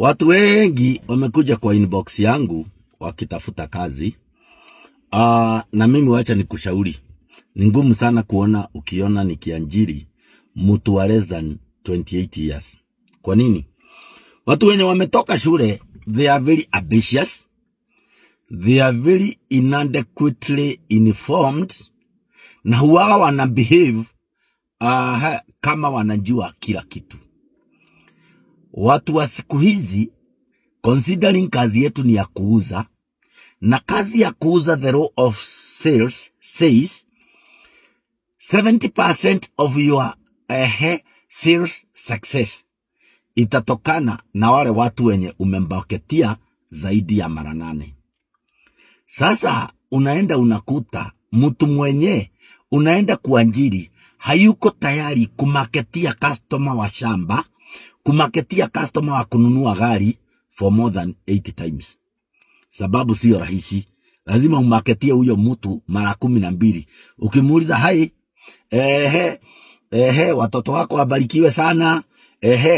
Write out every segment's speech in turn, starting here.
Watu wengi wamekuja kwa inbox yangu wakitafuta kazi. Na mimi wacha nikushauri. Ni ngumu sana ukiona nikiajiri mtu wa less than 28 years. Kwa nini? Watu wenye wametoka shule, they are very ambitious. They are very inadequately informed. Na huwa wana behave kama wanajua kila kitu. Watu wa siku hizi, considering kazi yetu ni ya kuuza, na kazi ya kuuza, the law of sales says 70% of your sales success itatokana na wale watu wenye umembaketia zaidi ya mara 8. Sasa unaenda unakuta mtu mwenye unaenda kuajiri hayuko tayari kumaketia customer wa shamba, kumaketia customer wa kununua gari for more than 80 times. Sababu sio rahisi. Lazima umaketie huyo mtu mara 12. Ukimuuliza hai, watoto wako wabarikiwe sana.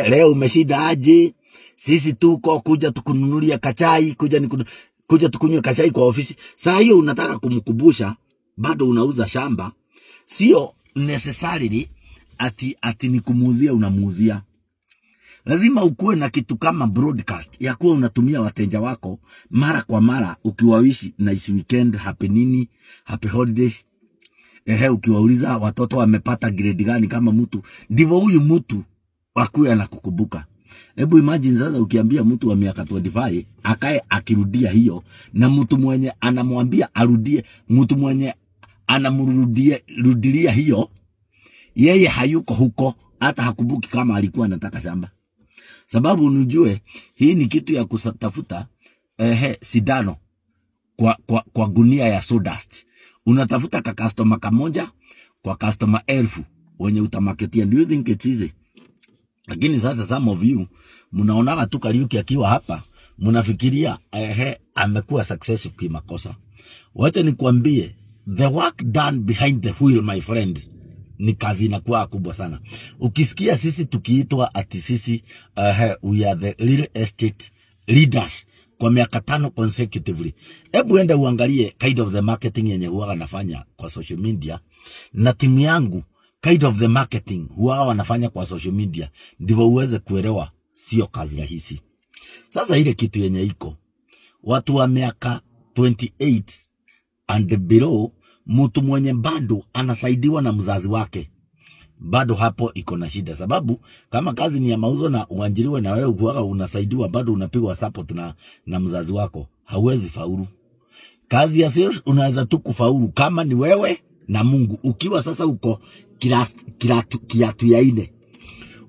Leo umeshinda aje? Sisi tuko kuja tukununulia kachai, kuja tukunywe kachai kwa ofisi. Saa hiyo unataka kumkumbusha bado unauza shamba. Sio necessarily ati ni kumuuzia unamuuzia. Lazima ukuwe na kitu kama broadcast ya kuwa unatumia wateja wako mara kwa mara, ukiwawishi nice weekend, happy nini, happy holidays. Ukiwauliza watoto wamepata grade gani kama mtu, ndivyo huyu mtu akuwe anakukumbuka. Hebu imagine sasa ukiambia mtu wa miaka 25 akae akirudia hiyo, na mtu mwenye anamwambia arudie, mtu mwenye anamrudia hiyo, yeye hayuko huko, hata hakumbuki kama alikuwa anataka shamba. Sababu unujue hii ni kitu ya kutafuta sidano kwa gunia ya sawdust. Unatafuta ka customer kamoja kwa customer 1000 wenye utamaketia. Do you think it's easy? Lakini sasa some of you mnaona tu Kariuki akiwa hapa, mnafikiria amekuwa successful kimakosa. Wacha nikwambie, the work done behind the wheel, my friend, ni kazi inakuwa kubwa sana. Ukisikia sisi tukiitwa ati sisi we are the real estate leaders kwa miaka 5 consecutively. Hebu enda uangalie kind of the marketing yenye huwa nafanya kwa social media, na timu yangu kind of the marketing huwa wanafanya kwa social media, ndivyo uweze kuelewa sio kazi rahisi. Sasa ile kitu yenye iko, watu wa miaka 28 and below, mtu mwenye bado anasaidiwa na mzazi wake, bado hapo iko na shida. Sababu kama kazi ni ya mauzo na uanjiriwe na wewe ukiwa unasaidiwa, bado unapigwa support na mzazi wako, hauwezi faulu. Kazi ya sales unaweza tu kufaulu kama ni wewe na Mungu. Ukiwa sasa uko kiatu ya 4,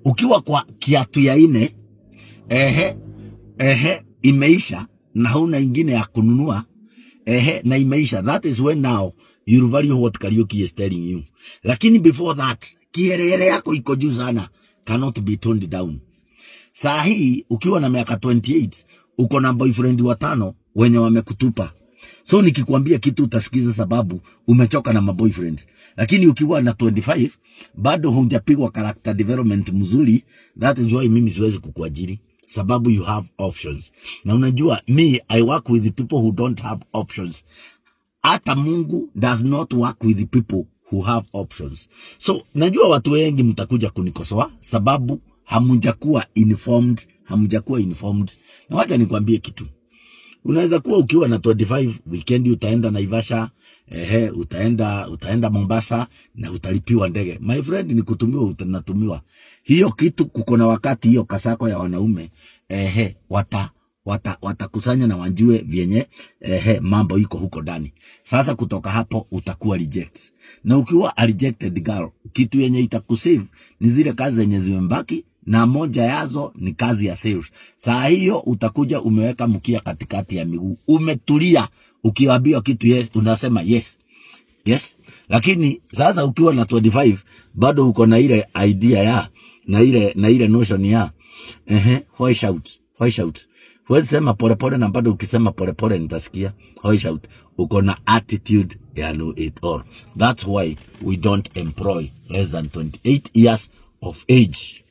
ukiwa kwa kiatu ya 4, imeisha na huna ingine ya kununua, na imeisha, that is when now you value what Kariuki is telling you. Lakini before that, kiherehere yako iko juu sana, cannot be toned down. Saa hii ukiwa na miaka 28, uko na boyfriend 5 wenye wamekutupa. So nikikwambia kitu utasikiza sababu umechoka na maboyfriend. Lakini ukiwa na 25, bado hujapigwa character development mzuri. That is why mimi siwezi kukuajiri, sababu you have options. Na unajua I work with the people who don't have options. Hata Mungu does not work with the people who have options. So najua watu wengi mtakuja kunikosoa sababu hamujakuwa informed. Na wacha nikwambie kitu. Unaweza kuwa ukiwa na 25, weekend utaenda Naivasha, utaenda Mombasa na utalipiwa ndege. My friend, ni kutumiwa, utanatumiwa. Hiyo kitu kuko na wakati, hiyo kasako ya wanaume, watakusanya na wanjue vyenye mambo iko huko ndani. Sasa kutoka hapo utakuwa reject. Na ukiwa a rejected girl, kitu yenye itakusave ni zile kazi zenye zimebaki, na moja yazo ni kazi ya sales. Saa hiyo utakuja umeweka mkia katikati ya miguu, umetulia, ukiwaambia kitu yes, unasema yes. Lakini sasa ukiwa na 25, bado uko na ile idea ya na ile notion ya why shout. Huwezi sema polepole, na bado ukisema polepole nitasikia. Why shout? Uko na attitude ya know it all. That's why we don't employ less than 28 years of age.